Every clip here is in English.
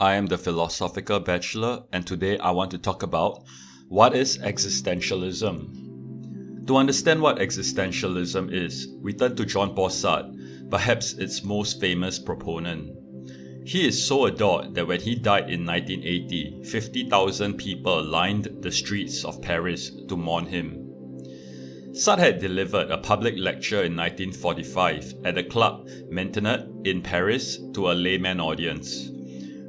I am the Philosophical Bachelor, and today I want to talk about what is existentialism. To understand what existentialism is, we turn to Jean Paul Sartre, perhaps its most famous proponent. He is so adored that when he died in 1980, 50,000 people lined the streets of Paris to mourn him. Sartre had delivered a public lecture in 1945 at the Club Maintenant in Paris to a layman audience.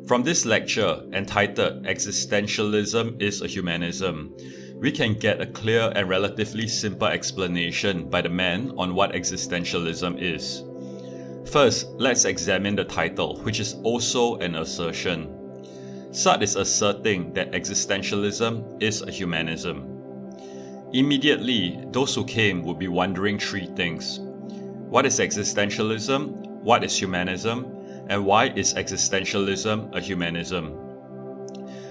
From this lecture, entitled Existentialism is a Humanism, we can get a clear and relatively simple explanation by the man on what existentialism is. First, let's examine the title, which is also an assertion. Sartre is asserting that existentialism is a humanism. Immediately, those who came would be wondering three things. What is existentialism? What is humanism? And why is existentialism a humanism?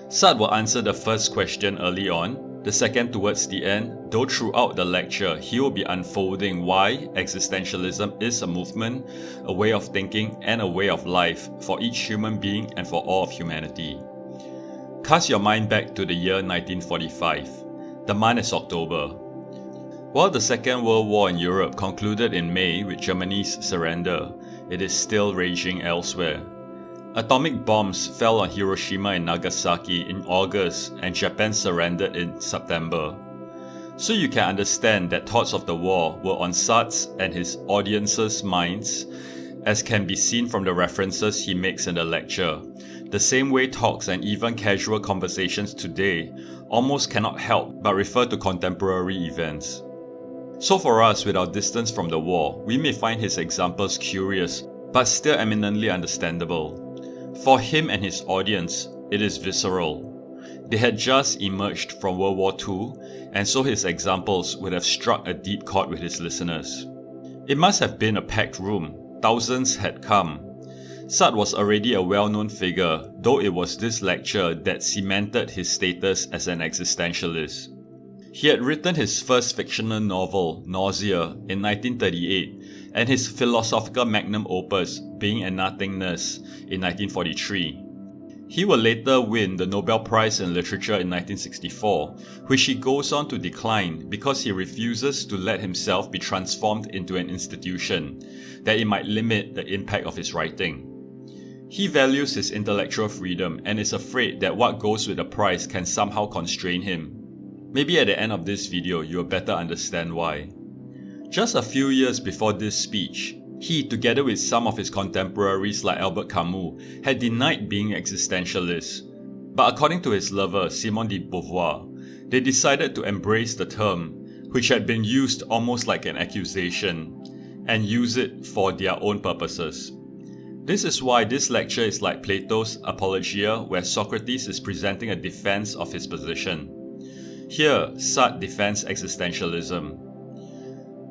Sartre will answer the first question early on, the second towards the end, though throughout the lecture he will be unfolding why existentialism is a movement, a way of thinking, and a way of life for each human being and for all of humanity. Cast your mind back to the year 1945. The month is October. While the Second World War in Europe concluded in May with Germany's surrender, it is still raging elsewhere. Atomic bombs fell on Hiroshima and Nagasaki in August, and Japan surrendered in September. So you can understand that thoughts of the war were on Sartre's and his audience's minds, as can be seen from the references he makes in the lecture. The same way talks and even casual conversations today almost cannot help but refer to contemporary events. So for us, with our distance from the war, we may find his examples curious, but still eminently understandable. For him and his audience, it is visceral. They had just emerged from World War II, and so his examples would have struck a deep chord with his listeners. It must have been a packed room. Thousands had come. Sartre was already a well-known figure, though it was this lecture that cemented his status as an existentialist. He had written his first fictional novel, Nausea, in 1938, and his philosophical magnum opus, Being and Nothingness, in 1943. He will later win the Nobel Prize in Literature in 1964, which he goes on to decline because he refuses to let himself be transformed into an institution, that it might limit the impact of his writing. He values his intellectual freedom and is afraid that what goes with the prize can somehow constrain him. Maybe at the end of this video you will better understand why. Just a few years before this speech, he, together with some of his contemporaries like Albert Camus, had denied being existentialist. But according to his lover, Simone de Beauvoir, they decided to embrace the term, which had been used almost like an accusation, and use it for their own purposes. This is why this lecture is like Plato's Apologia, where Socrates is presenting a defense of his position. Here, Sartre defends existentialism.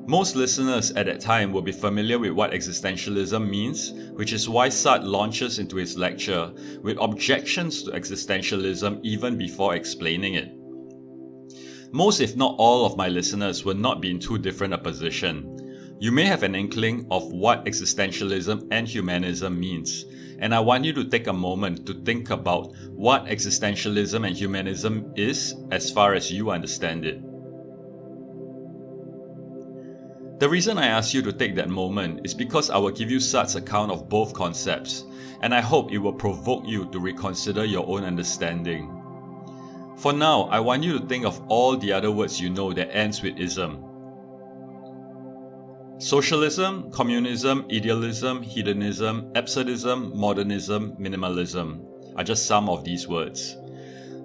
Most listeners at that time will be familiar with what existentialism means, which is why Sartre launches into his lecture with objections to existentialism even before explaining it. Most, if not all, of my listeners will not be in too different a position. You may have an inkling of what existentialism and humanism means, and I want you to take a moment to think about what existentialism and humanism is as far as you understand it. The reason I ask you to take that moment is because I will give you Sartre's account of both concepts, and I hope it will provoke you to reconsider your own understanding. For now, I want you to think of all the other words you know that ends with ism. Socialism, communism, idealism, hedonism, absurdism, modernism, minimalism are just some of these words.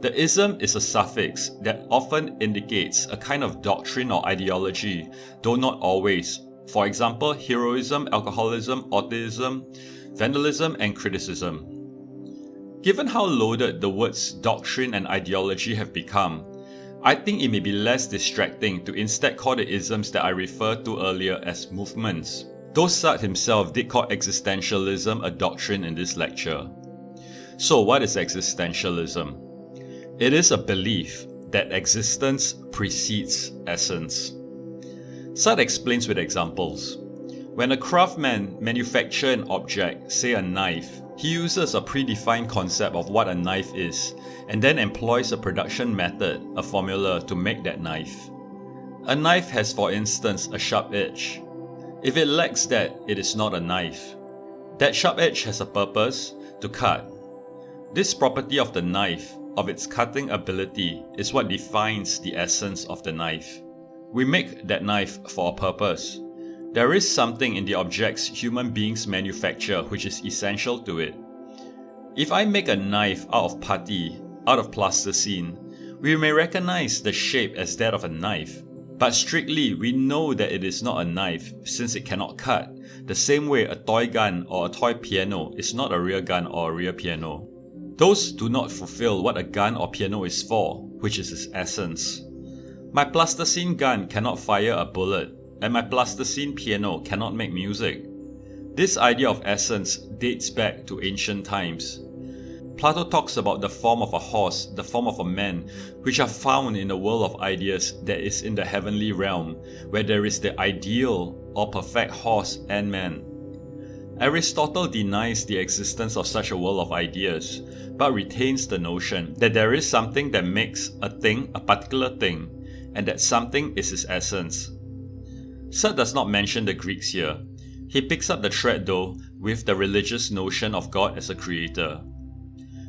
The ism is a suffix that often indicates a kind of doctrine or ideology, though not always. For example, heroism, alcoholism, autism, vandalism, and criticism. Given how loaded the words doctrine and ideology have become, I think it may be less distracting to instead call the isms that I referred to earlier as movements, though Sartre himself did call existentialism a doctrine in this lecture. So what is existentialism? It is a belief that existence precedes essence. Sartre explains with examples. When a craftsman manufactures an object, say a knife, He uses a predefined concept of what a knife is, and then employs a production method, a formula, to make that knife. A knife has, for instance, a sharp edge. If it lacks that, it is not a knife. That sharp edge has a purpose, to cut. This property of the knife, of its cutting ability, is what defines the essence of the knife. We make that knife for a purpose. There is something in the objects human beings manufacture which is essential to it. If I make a knife out of putty, out of plasticine, we may recognize the shape as that of a knife, but strictly we know that it is not a knife since it cannot cut, the same way a toy gun or a toy piano is not a real gun or a real piano. Those do not fulfill what a gun or piano is for, which is its essence. My plasticine gun cannot fire a bullet, and my plasticine piano cannot make music. This idea of essence dates back to ancient times. Plato talks about the form of a horse, the form of a man, which are found in the world of ideas that is in the heavenly realm, where there is the ideal or perfect horse and man. Aristotle denies the existence of such a world of ideas, but retains the notion that there is something that makes a thing a particular thing, and that something is its essence. Sartre does not mention the Greeks here. He picks up the thread though with the religious notion of God as a creator.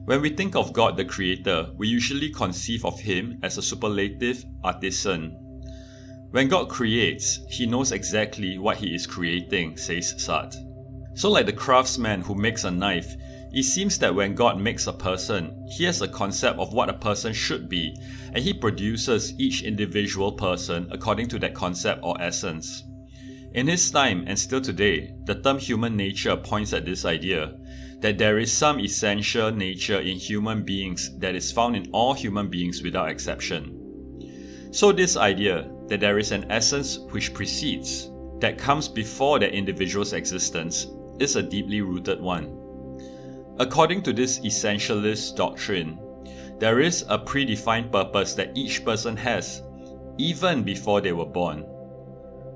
When we think of God the creator, we usually conceive of him as a superlative artisan. When God creates, he knows exactly what he is creating, says Sartre. So like the craftsman who makes a knife, it seems that when God makes a person, he has a concept of what a person should be, and he produces each individual person according to that concept or essence. In his time and still today, the term human nature points at this idea, that there is some essential nature in human beings that is found in all human beings without exception. So this idea that there is an essence which precedes, that comes before the individual's existence, is a deeply rooted one. According to this essentialist doctrine, there is a predefined purpose that each person has, even before they were born.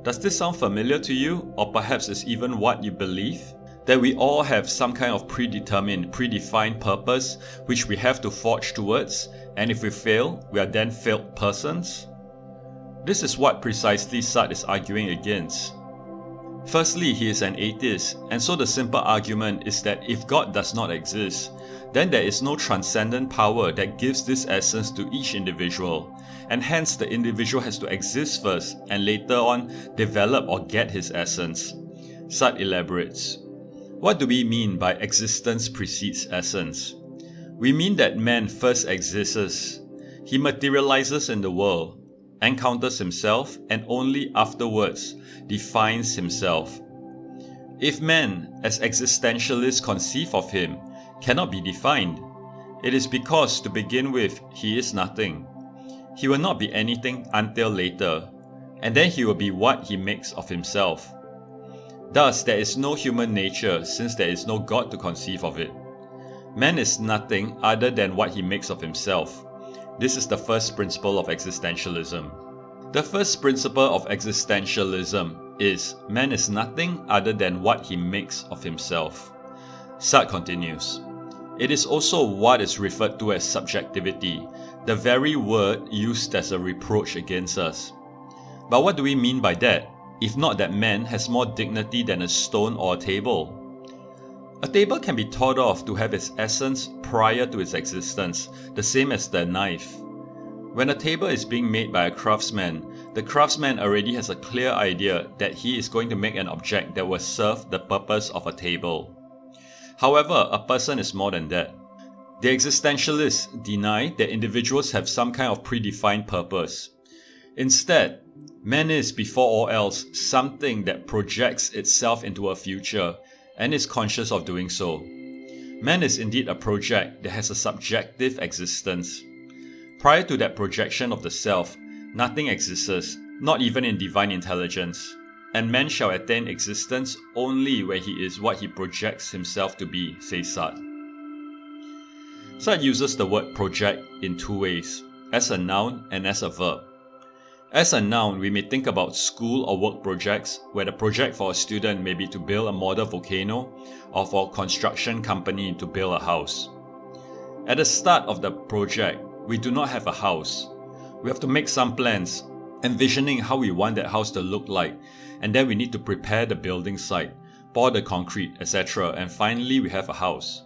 Does this sound familiar to you, or perhaps is even what you believe? That we all have some kind of predetermined, predefined purpose which we have to forge towards, and if we fail, we are then failed persons? This is what precisely Sartre is arguing against. Firstly, he is an atheist, and so the simple argument is that if God does not exist, then there is no transcendent power that gives this essence to each individual, and hence the individual has to exist first and later on develop or get his essence. Sartre elaborates. What do we mean by existence precedes essence? We mean that man first exists. He materializes in the world, encounters himself, and only afterwards defines himself. If man, as existentialists conceive of him, cannot be defined, it is because, to begin with, he is nothing. He will not be anything until later, and then he will be what he makes of himself. Thus, there is no human nature since there is no God to conceive of it. Man is nothing other than what he makes of himself. This is the first principle of existentialism. The first principle of existentialism is man is nothing other than what he makes of himself. Sartre continues. It is also what is referred to as subjectivity, the very word used as a reproach against us. But what do we mean by that, if not that man has more dignity than a stone or a table? A table can be thought of to have its essence prior to its existence, the same as the knife. When a table is being made by a craftsman, the craftsman already has a clear idea that he is going to make an object that will serve the purpose of a table. However, a person is more than that. The existentialists deny that individuals have some kind of predefined purpose. Instead, man is, before all else, something that projects itself into a future and is conscious of doing so. Man is indeed a project that has a subjective existence. Prior to that projection of the self, nothing exists, not even in divine intelligence, and man shall attain existence only when he is what he projects himself to be, says Sartre. Sartre uses the word project in two ways, as a noun and as a verb. As a noun, we may think about school or work projects, where the project for a student may be to build a model volcano, or for a construction company to build a house. At the start of the project, we do not have a house. We have to make some plans, envisioning how we want that house to look like, and then we need to prepare the building site, pour the concrete, etc., and finally we have a house.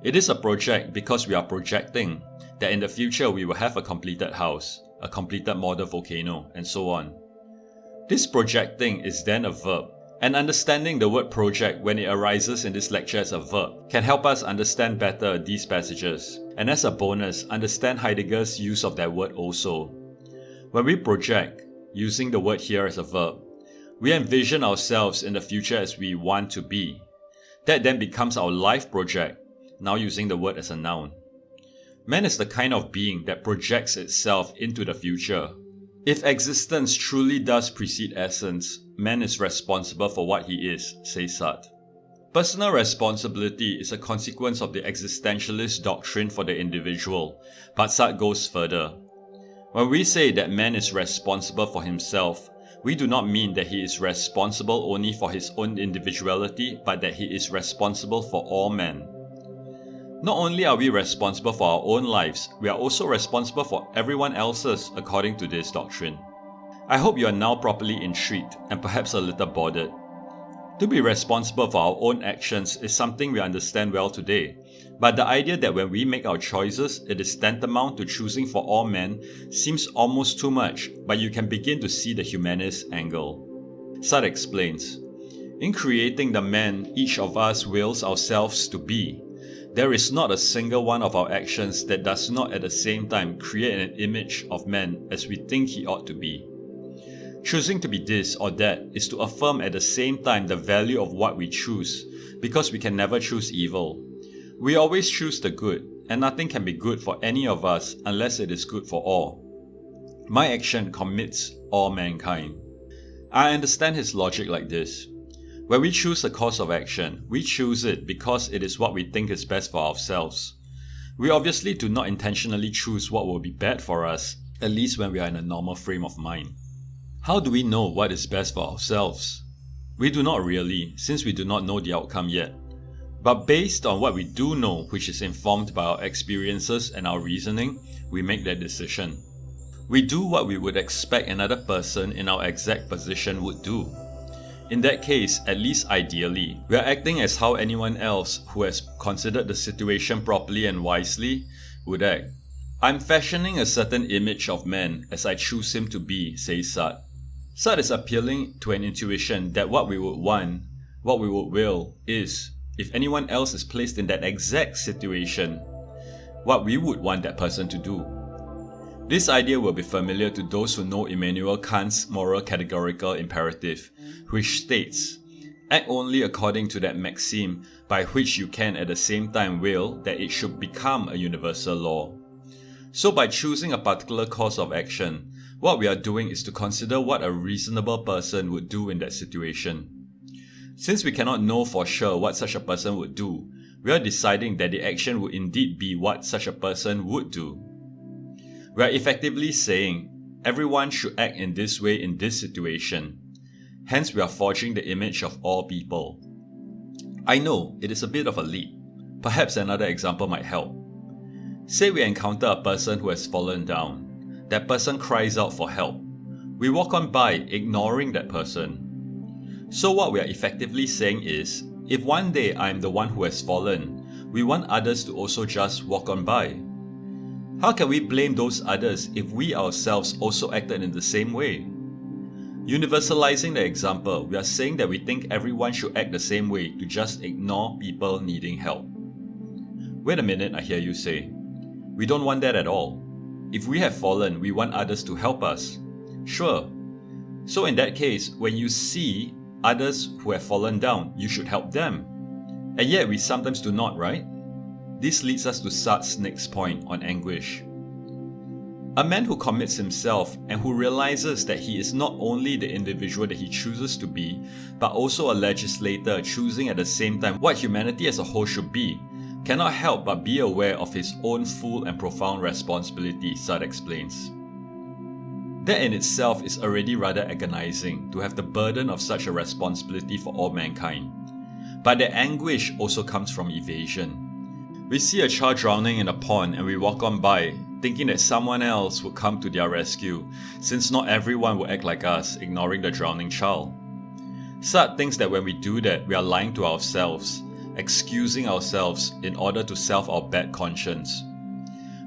It is a project because we are projecting that in the future we will have a completed house, a completed model volcano, and so on. This projecting is then a verb, and understanding the word project when it arises in this lecture as a verb can help us understand better these passages, and as a bonus, understand Heidegger's use of that word also. When we project, using the word here as a verb, we envision ourselves in the future as we want to be. That then becomes our life project, now using the word as a noun. Man is the kind of being that projects itself into the future. If existence truly does precede essence, man is responsible for what he is, says Sartre. Personal responsibility is a consequence of the existentialist doctrine for the individual, but Sartre goes further. When we say that man is responsible for himself, we do not mean that he is responsible only for his own individuality, but that he is responsible for all men. Not only are we responsible for our own lives, we are also responsible for everyone else's according to this doctrine. I hope you are now properly intrigued and perhaps a little bothered. To be responsible for our own actions is something we understand well today, but the idea that when we make our choices, it is tantamount to choosing for all men seems almost too much, but you can begin to see the humanist angle. Sartre explains, in creating the man each of us wills ourselves to be, there is not a single one of our actions that does not at the same time create an image of man as we think he ought to be. Choosing to be this or that is to affirm at the same time the value of what we choose, because we can never choose evil. We always choose the good, and nothing can be good for any of us unless it is good for all. My action commits all mankind. I understand his logic like this. When we choose a course of action, we choose it because it is what we think is best for ourselves. We obviously do not intentionally choose what will be bad for us, at least when we are in a normal frame of mind. How do we know what is best for ourselves? We do not really, since we do not know the outcome yet. But based on what we do know, which is informed by our experiences and our reasoning, we make that decision. We do what we would expect another person in our exact position would do. In that case, at least ideally, we are acting as how anyone else who has considered the situation properly and wisely would act. I'm fashioning a certain image of man as I choose him to be, says Sartre. Sartre is appealing to an intuition that what we would want, what we would will, is, if anyone else is placed in that exact situation, what we would want that person to do. This idea will be familiar to those who know Immanuel Kant's moral categorical imperative, which states, act only according to that maxim by which you can at the same time will that it should become a universal law. So by choosing a particular course of action, what we are doing is to consider what a reasonable person would do in that situation. Since we cannot know for sure what such a person would do, we are deciding that the action would indeed be what such a person would do. We are effectively saying, everyone should act in this way in this situation. Hence we are forging the image of all people. I know, it is a bit of a leap. Perhaps another example might help. Say we encounter a person who has fallen down. That person cries out for help. We walk on by, ignoring that person. So what we are effectively saying is, if one day I am the one who has fallen, we want others to also just walk on by. How can we blame those others if we ourselves also acted in the same way? Universalizing the example, we are saying that we think everyone should act the same way to just ignore people needing help. Wait a minute, I hear you say. We don't want that at all. If we have fallen, we want others to help us. Sure. So in that case, when you see others who have fallen down, you should help them. And yet we sometimes do not, right? This leads us to Sartre's next point on anguish. A man who commits himself and who realizes that he is not only the individual that he chooses to be, but also a legislator choosing at the same time what humanity as a whole should be, cannot help but be aware of his own full and profound responsibility, Sartre explains. That in itself is already rather agonizing, to have the burden of such a responsibility for all mankind. But the anguish also comes from evasion. We see a child drowning in a pond and we walk on by, thinking that someone else would come to their rescue, since not everyone will act like us, ignoring the drowning child. Sartre thinks that when we do that, we are lying to ourselves, excusing ourselves in order to salve our bad conscience.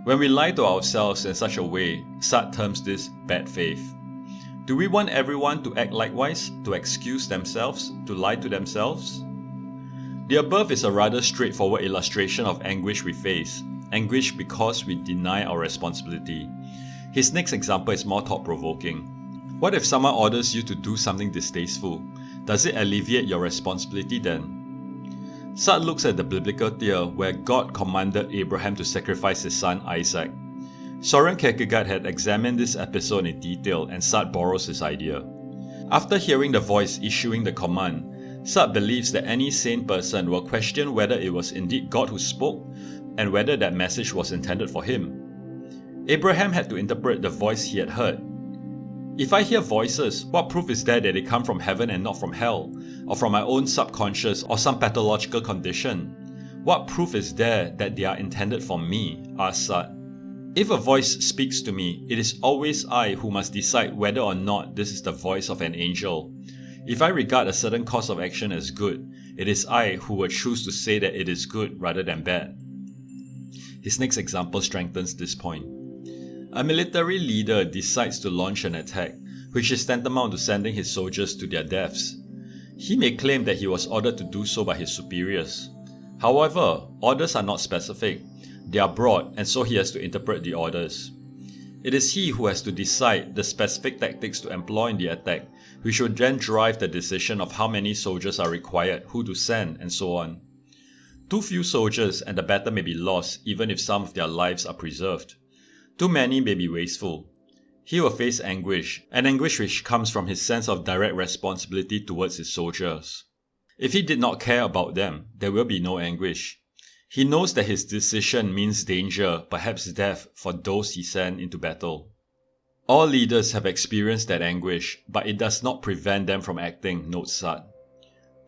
When we lie to ourselves in such a way, Sartre terms this bad faith. Do we want everyone to act likewise, to excuse themselves, to lie to themselves? The above is a rather straightforward illustration of anguish we face, anguish because we deny our responsibility. His next example is more thought-provoking. What if someone orders you to do something distasteful? Does it alleviate your responsibility then? Sartre looks at the biblical tale where God commanded Abraham to sacrifice his son Isaac. Soren Kierkegaard had examined this episode in detail and Sartre borrows his idea. After hearing the voice issuing the command, Sartre believes that any sane person will question whether it was indeed God who spoke and whether that message was intended for him. Abraham had to interpret the voice he had heard. If I hear voices, what proof is there that they come from heaven and not from hell, or from my own subconscious or some pathological condition? What proof is there that they are intended for me? Asked Sartre. If a voice speaks to me, it is always I who must decide whether or not this is the voice of an angel. If I regard a certain course of action as good, it is I who will choose to say that it is good rather than bad. His next example strengthens this point. A military leader decides to launch an attack, which is tantamount to sending his soldiers to their deaths. He may claim that he was ordered to do so by his superiors. However, orders are not specific. They are broad, and so he has to interpret the orders. It is he who has to decide the specific tactics to employ in the attack, which would then drive the decision of how many soldiers are required, who to send, and so on. Too few soldiers and the battle may be lost even if some of their lives are preserved. Too many may be wasteful. He will face anguish, an anguish which comes from his sense of direct responsibility towards his soldiers. If he did not care about them, there will be no anguish. He knows that his decision means danger, perhaps death, for those he sent into battle. All leaders have experienced that anguish, but it does not prevent them from acting, notes Sartre.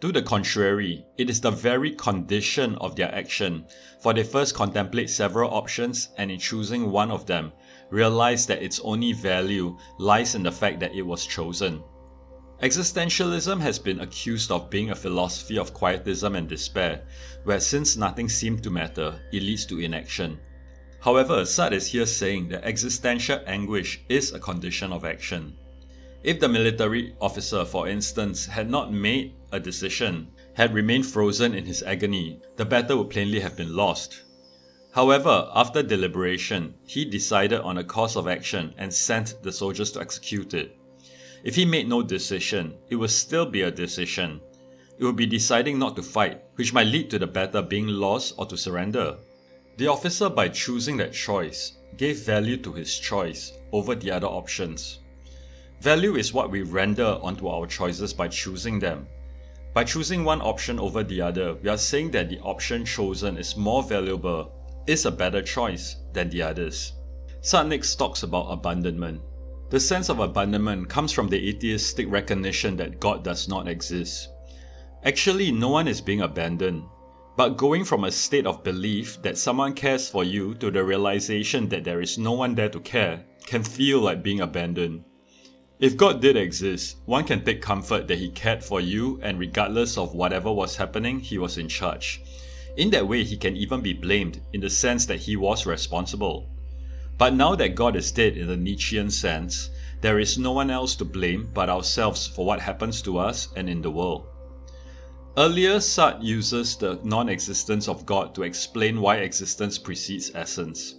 To the contrary, it is the very condition of their action, for they first contemplate several options and in choosing one of them, realize that its only value lies in the fact that it was chosen. Existentialism has been accused of being a philosophy of quietism and despair, where since nothing seemed to matter, it leads to inaction. However, Sartre is here saying that existential anguish is a condition of action. If the military officer, for instance, had not made a decision, had remained frozen in his agony, the battle would plainly have been lost. However, after deliberation, he decided on a course of action and sent the soldiers to execute it. If he made no decision, it would still be a decision. It would be deciding not to fight, which might lead to the battle being lost or to surrender. The officer, by choosing that choice, gave value to his choice over the other options. Value is what we render onto our choices by choosing them. By choosing one option over the other, we are saying that the option chosen is more valuable, is a better choice than the others. Sartre next talks about abandonment. The sense of abandonment comes from the atheistic recognition that God does not exist. Actually, no one is being abandoned. But going from a state of belief that someone cares for you to the realization that there is no one there to care can feel like being abandoned. If God did exist, one can take comfort that He cared for you and regardless of whatever was happening, He was in charge. In that way, He can even be blamed in the sense that He was responsible. But now that God is dead in the Nietzschean sense, there is no one else to blame but ourselves for what happens to us and in the world. Earlier, Sartre uses the non-existence of God to explain why existence precedes essence.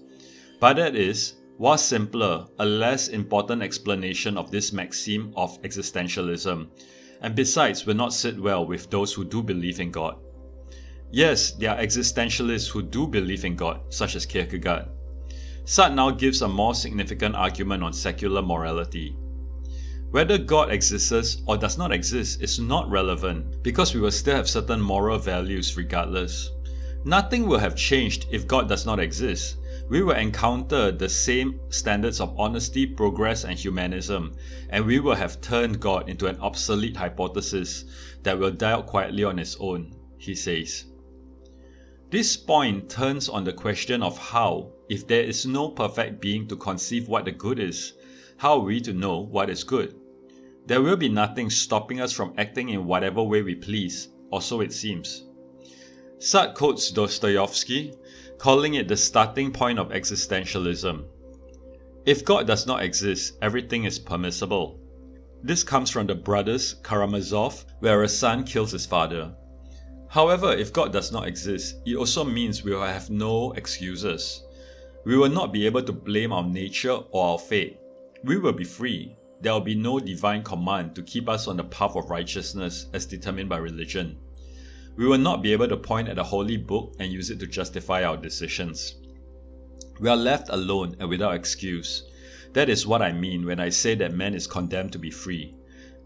But that is, while simpler, a less important explanation of this maxim of existentialism, and besides will not sit well with those who do believe in God. Yes, there are existentialists who do believe in God, such as Kierkegaard. Sartre now gives a more significant argument on secular morality. Whether God exists or does not exist is not relevant because we will still have certain moral values regardless. Nothing will have changed if God does not exist, we will encounter the same standards of honesty, progress, and humanism, and we will have turned God into an obsolete hypothesis that will die out quietly on its own, he says. This point turns on the question of how, if there is no perfect being to conceive what the good is, how are we to know what is good? There will be nothing stopping us from acting in whatever way we please, or so it seems. Sartre quotes Dostoevsky, calling it the starting point of existentialism. If God does not exist, everything is permissible. This comes from the Brothers Karamazov, where a son kills his father. However, if God does not exist, it also means we will have no excuses. We will not be able to blame our nature or our fate. We will be free. There will be no divine command to keep us on the path of righteousness as determined by religion. We will not be able to point at a holy book and use it to justify our decisions. We are left alone and without excuse. That is what I mean when I say that man is condemned to be free.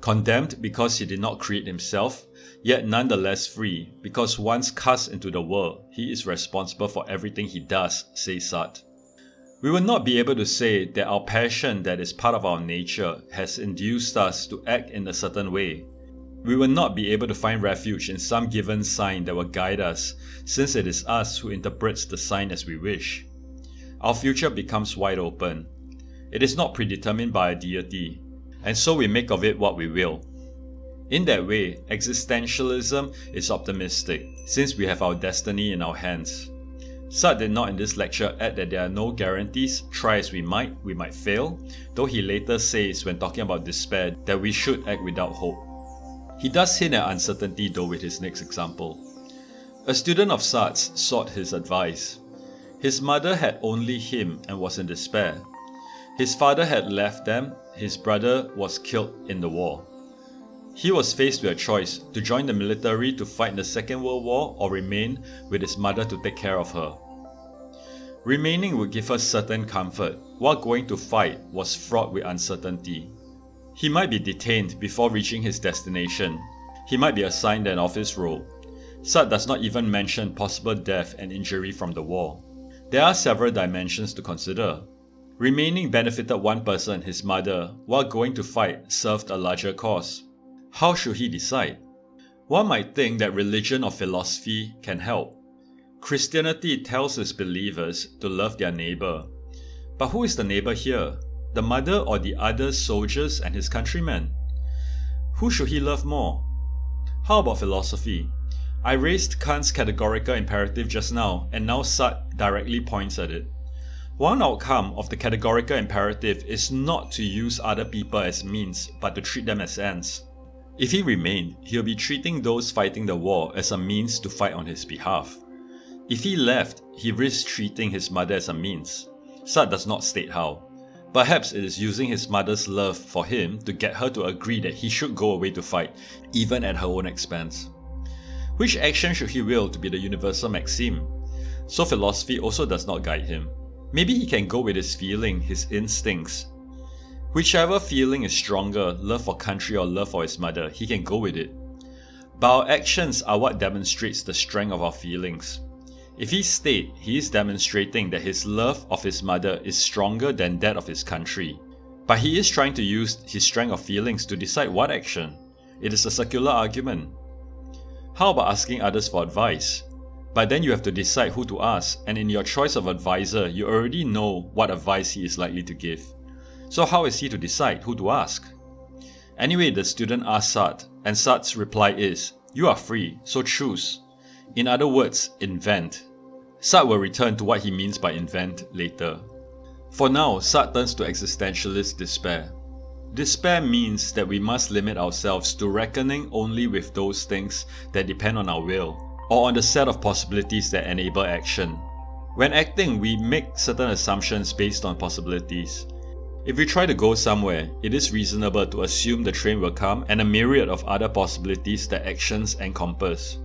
Condemned because he did not create himself, yet nonetheless free, because once cast into the world, he is responsible for everything he does, says Sartre. We will not be able to say that our passion that is part of our nature has induced us to act in a certain way. We will not be able to find refuge in some given sign that will guide us, since it is us who interprets the sign as we wish. Our future becomes wide open. It is not predetermined by a deity, and so we make of it what we will. In that way, existentialism is optimistic, since we have our destiny in our hands. Sartre did not in this lecture add that there are no guarantees, try as we might fail, though he later says when talking about despair that we should act without hope. He does hint at uncertainty though with his next example. A student of Sartre's sought his advice. His mother had only him and was in despair. His father had left them, his brother was killed in the war. He was faced with a choice to join the military to fight in the Second World War or remain with his mother to take care of her. Remaining would give us certain comfort, while going to fight was fraught with uncertainty. He might be detained before reaching his destination. He might be assigned an office role. Sartre does not even mention possible death and injury from the war. There are several dimensions to consider. Remaining benefited one person, his mother, while going to fight served a larger cause. How should he decide? One might think that religion or philosophy can help. Christianity tells its believers to love their neighbor. But who is the neighbor here? The mother or the other soldiers and his countrymen? Who should he love more? How about philosophy? I raised Kant's categorical imperative just now, and now Sartre directly points at it. One outcome of the categorical imperative is not to use other people as means, but to treat them as ends. If he remained, he'll be treating those fighting the war as a means to fight on his behalf. If he left, he risks treating his mother as a means. Sartre does not state how. Perhaps it is using his mother's love for him to get her to agree that he should go away to fight, even at her own expense. Which action should he will to be the universal maxim? So philosophy also does not guide him. Maybe he can go with his feeling, his instincts. Whichever feeling is stronger, love for country or love for his mother, he can go with it. But our actions are what demonstrates the strength of our feelings. If he stayed, he is demonstrating that his love of his mother is stronger than that of his country. But he is trying to use his strength of feelings to decide what action. It is a circular argument. How about asking others for advice? But then you have to decide who to ask, and in your choice of advisor, you already know what advice he is likely to give. So how is he to decide who to ask? Anyway, the student asks Sartre, and Sartre's reply is, "You are free, so choose." In other words, invent. Sartre will return to what he means by invent later. For now, Sartre turns to existentialist despair. Despair means that we must limit ourselves to reckoning only with those things that depend on our will, or on the set of possibilities that enable action. When acting, we make certain assumptions based on possibilities. If we try to go somewhere, it is reasonable to assume the train will come and a myriad of other possibilities that actions encompass.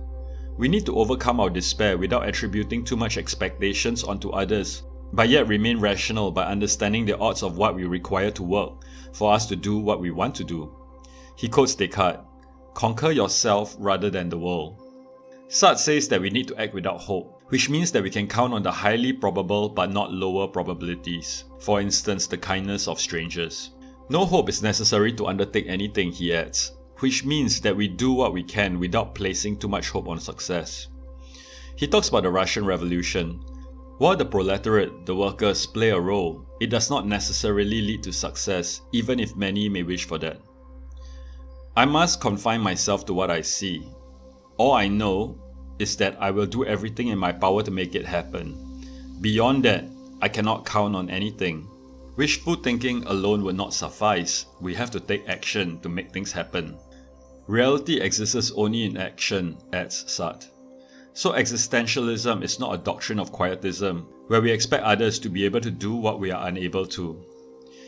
We need to overcome our despair without attributing too much expectations onto others, but yet remain rational by understanding the odds of what we require to work for us to do what we want to do. He quotes Descartes, "Conquer yourself rather than the world." Sartre says that we need to act without hope, which means that we can count on the highly probable but not lower probabilities, for instance the kindness of strangers. No hope is necessary to undertake anything, he adds, which means that we do what we can without placing too much hope on success. He talks about the Russian Revolution. While the proletariat, the workers, play a role, it does not necessarily lead to success, even if many may wish for that. I must confine myself to what I see. All I know is that I will do everything in my power to make it happen. Beyond that, I cannot count on anything. Wishful thinking alone will not suffice. We have to take action to make things happen. Reality exists only in action, adds Sartre. So existentialism is not a doctrine of quietism, where we expect others to be able to do what we are unable to.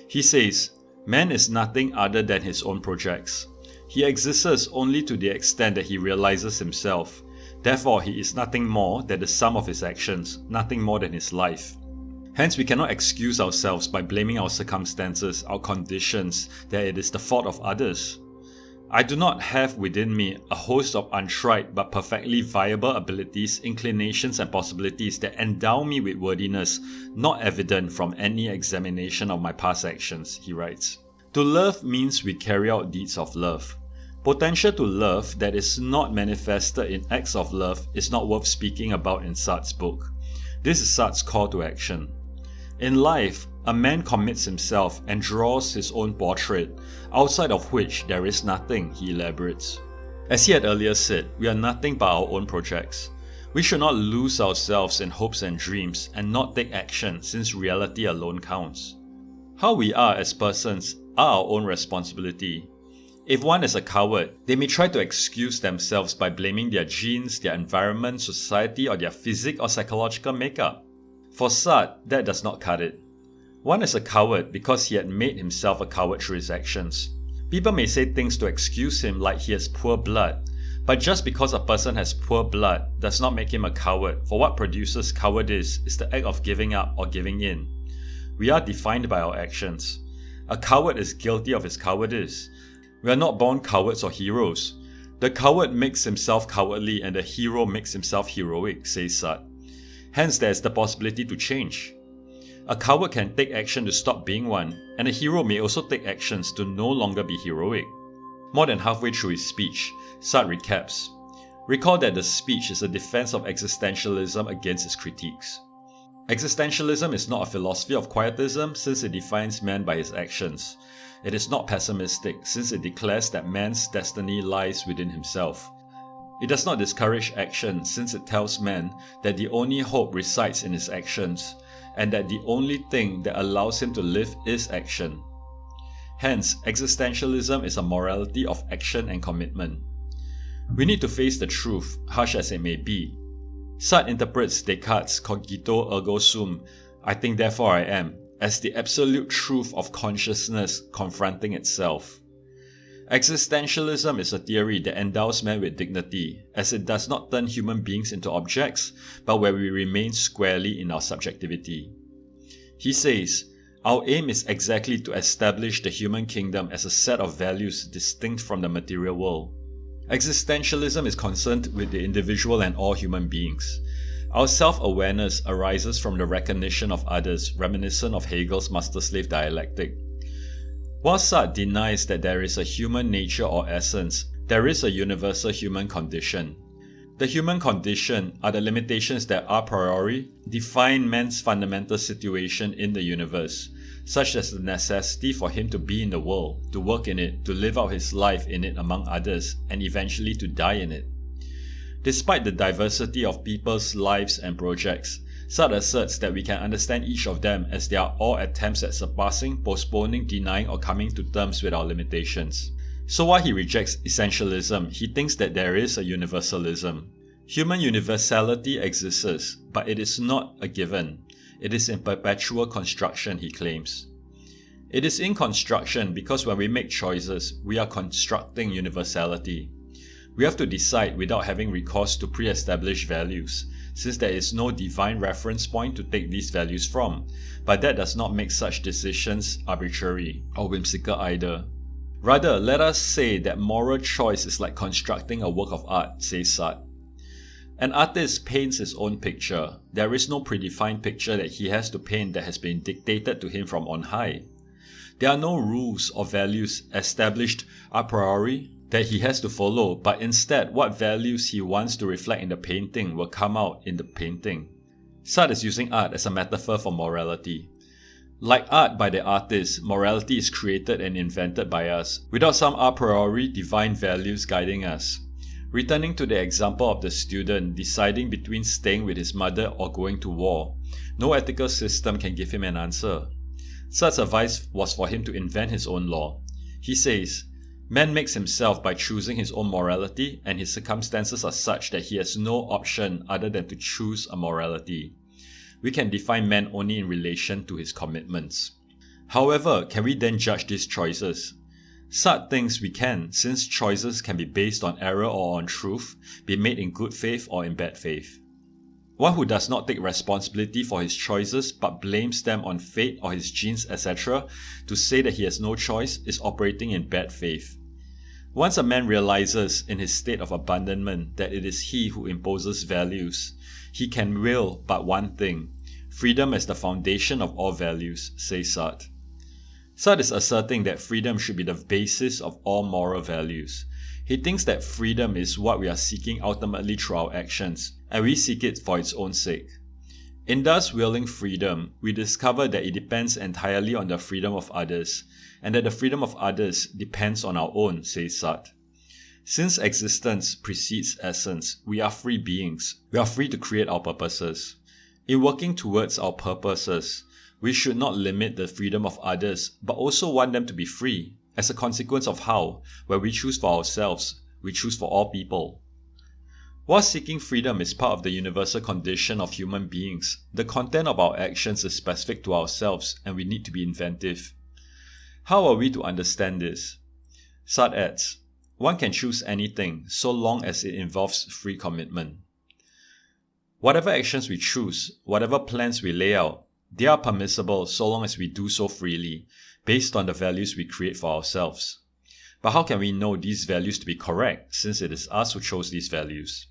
He says, man is nothing other than his own projects. He exists only to the extent that he realizes himself. Therefore, he is nothing more than the sum of his actions, nothing more than his life. Hence, we cannot excuse ourselves by blaming our circumstances, our conditions, that it is the fault of others. I do not have within me a host of untried but perfectly viable abilities, inclinations and possibilities that endow me with worthiness not evident from any examination of my past actions, he writes. To love means we carry out deeds of love. Potential to love that is not manifested in acts of love is not worth speaking about in Sartre's book. This is Sartre's call to action. In life, a man commits himself and draws his own portrait, outside of which there is nothing, he elaborates. As he had earlier said, we are nothing but our own projects. We should not lose ourselves in hopes and dreams and not take action, since reality alone counts. How we are as persons are our own responsibility. If one is a coward, they may try to excuse themselves by blaming their genes, their environment, society, or their physical or psychological makeup. For Sartre, that does not cut it. One is a coward because he had made himself a coward through his actions. People may say things to excuse him like he has poor blood, but just because a person has poor blood does not make him a coward, for what produces cowardice is the act of giving up or giving in. We are defined by our actions. A coward is guilty of his cowardice. We are not born cowards or heroes. The coward makes himself cowardly and the hero makes himself heroic, says Sartre. Hence there is the possibility to change. A coward can take action to stop being one, and a hero may also take actions to no longer be heroic. More than halfway through his speech, Sartre recaps. Recall that the speech is a defense of existentialism against its critiques. Existentialism is not a philosophy of quietism since it defines man by his actions. It is not pessimistic since it declares that man's destiny lies within himself. It does not discourage action since it tells man that the only hope resides in his actions, and that the only thing that allows him to live is action. Hence, existentialism is a morality of action and commitment. We need to face the truth, harsh as it may be. Sartre interprets Descartes' cogito ergo sum, I think therefore I am, as the absolute truth of consciousness confronting itself. Existentialism is a theory that endows man with dignity, as it does not turn human beings into objects, but where we remain squarely in our subjectivity. He says, our aim is exactly to establish the human kingdom as a set of values distinct from the material world. Existentialism is concerned with the individual and all human beings. Our self-awareness arises from the recognition of others, reminiscent of Hegel's master-slave dialectic. While Sartre denies that there is a human nature or essence, there is a universal human condition. The human condition are the limitations that a priori define man's fundamental situation in the universe, such as the necessity for him to be in the world, to work in it, to live out his life in it among others, and eventually to die in it. Despite the diversity of people's lives and projects, Sartre asserts that we can understand each of them as they are all attempts at surpassing, postponing, denying, or coming to terms with our limitations. So while he rejects essentialism, he thinks that there is a universalism. Human universality exists, but it is not a given. It is in perpetual construction, he claims. It is in construction because when we make choices, we are constructing universality. We have to decide without having recourse to pre-established values, since there is no divine reference point to take these values from, but that does not make such decisions arbitrary or whimsical either. Rather, let us say that moral choice is like constructing a work of art, says Sartre. An artist paints his own picture. There is no predefined picture that he has to paint that has been dictated to him from on high. There are no rules or values established a priori that he has to follow, but instead what values he wants to reflect in the painting will come out in the painting. Sartre is using art as a metaphor for morality. Like art by the artist, morality is created and invented by us, without some a priori divine values guiding us. Returning to the example of the student deciding between staying with his mother or going to war, no ethical system can give him an answer. Sartre's advice was for him to invent his own law. He says, "Man makes himself by choosing his own morality, and his circumstances are such that he has no option other than to choose a morality. We can define man only in relation to his commitments." However, can we then judge these choices? Sartre thinks we can, since choices can be based on error or on truth, be made in good faith or in bad faith. One who does not take responsibility for his choices but blames them on fate or his genes, etc., to say that he has no choice is operating in bad faith. Once a man realizes in his state of abandonment that it is he who imposes values, he can will but one thing: freedom as the foundation of all values, says Sartre. Sartre is asserting that freedom should be the basis of all moral values. He thinks that freedom is what we are seeking ultimately through our actions, and we seek it for its own sake. In thus willing freedom, we discover that it depends entirely on the freedom of others, and that the freedom of others depends on our own, says Sartre. Since existence precedes essence, we are free beings. We are free to create our purposes. In working towards our purposes, we should not limit the freedom of others, but also want them to be free, as a consequence of how, where we choose for ourselves, we choose for all people. While seeking freedom is part of the universal condition of human beings, the content of our actions is specific to ourselves, and we need to be inventive. How are we to understand this? Sartre adds, one can choose anything, so long as it involves free commitment. Whatever actions we choose, whatever plans we lay out, they are permissible so long as we do so freely, based on the values we create for ourselves. But how can we know these values to be correct, since it is us who chose these values?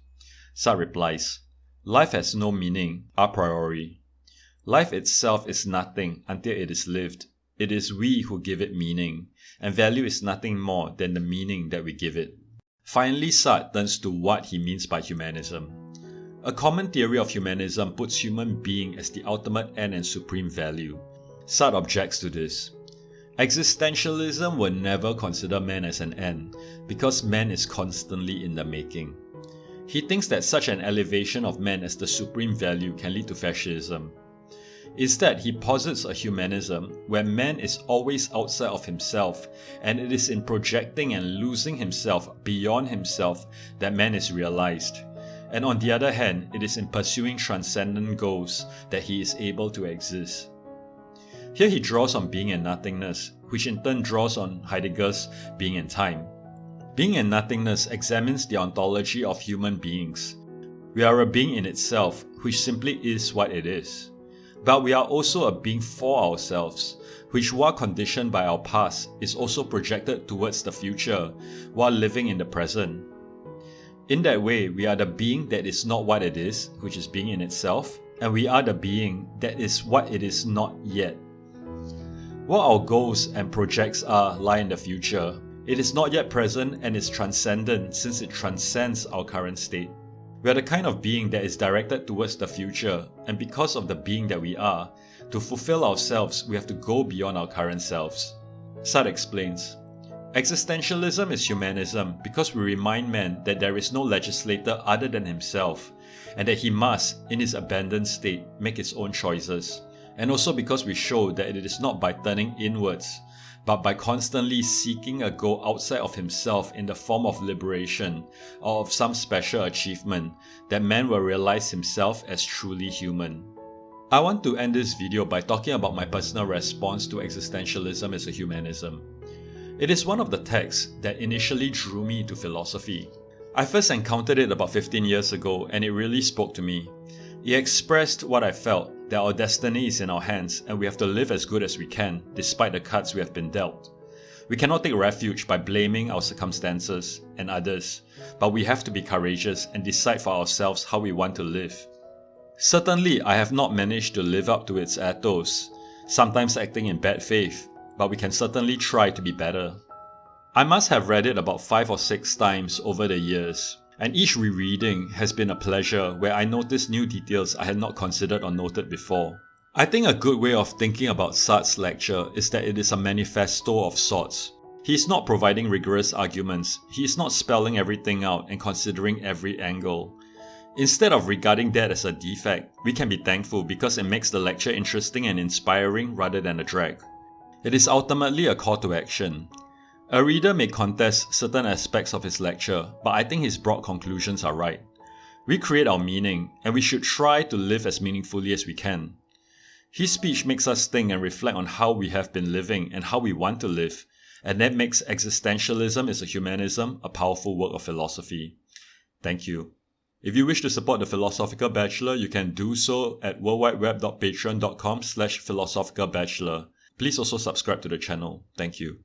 Sartre replies, life has no meaning a priori. Life itself is nothing until it is lived. It is we who give it meaning, and value is nothing more than the meaning that we give it. Finally, Sartre turns to what he means by humanism. A common theory of humanism puts human being as the ultimate end and supreme value. Sartre objects to this. Existentialism will never consider man as an end, because man is constantly in the making. He thinks that such an elevation of man as the supreme value can lead to fascism. Instead, he posits a humanism where man is always outside of himself, and it is in projecting and losing himself beyond himself that man is realized. And on the other hand, it is in pursuing transcendent goals that he is able to exist. Here he draws on being and nothingness, which in turn draws on Heidegger's being and time. Being and nothingness examines the ontology of human beings. We are a being in itself, which simply is what it is. But we are also a being for ourselves, which while conditioned by our past, is also projected towards the future, while living in the present. In that way, we are the being that is not what it is, which is being in itself, and we are the being that is what it is not yet. What our goals and projects are lie in the future. It is not yet present and is transcendent since it transcends our current state. We are the kind of being that is directed towards the future, and because of the being that we are, to fulfill ourselves, we have to go beyond our current selves. Sartre explains, existentialism is humanism because we remind man that there is no legislator other than himself, and that he must, in his abandoned state, make his own choices. And also because we show that it is not by turning inwards, but by constantly seeking a goal outside of himself in the form of liberation or of some special achievement, that man will realize himself as truly human. I want to end this video by talking about my personal response to existentialism as a humanism. It is one of the texts that initially drew me to philosophy. I first encountered it about 15 years ago, and it really spoke to me. It expressed what I felt, that our destiny is in our hands and we have to live as good as we can, despite the cards we have been dealt. We cannot take refuge by blaming our circumstances and others, but we have to be courageous and decide for ourselves how we want to live. Certainly, I have not managed to live up to its ethos, sometimes acting in bad faith, but we can certainly try to be better. I must have read it about 5 or 6 times over the years, and each rereading has been a pleasure where I notice new details I had not considered or noted before. I think a good way of thinking about Sartre's lecture is that it is a manifesto of sorts. He is not providing rigorous arguments, he is not spelling everything out and considering every angle. Instead of regarding that as a defect, we can be thankful because it makes the lecture interesting and inspiring rather than a drag. It is ultimately a call to action. A reader may contest certain aspects of his lecture, but I think his broad conclusions are right. We create our meaning, and we should try to live as meaningfully as we can. His speech makes us think and reflect on how we have been living and how we want to live, and that makes Existentialism is a Humanism a powerful work of philosophy. Thank you. If you wish to support the Philosophical Bachelor, you can do so at worldwideweb.patreon.com/philosophicalbachelor. Please also subscribe to the channel. Thank you.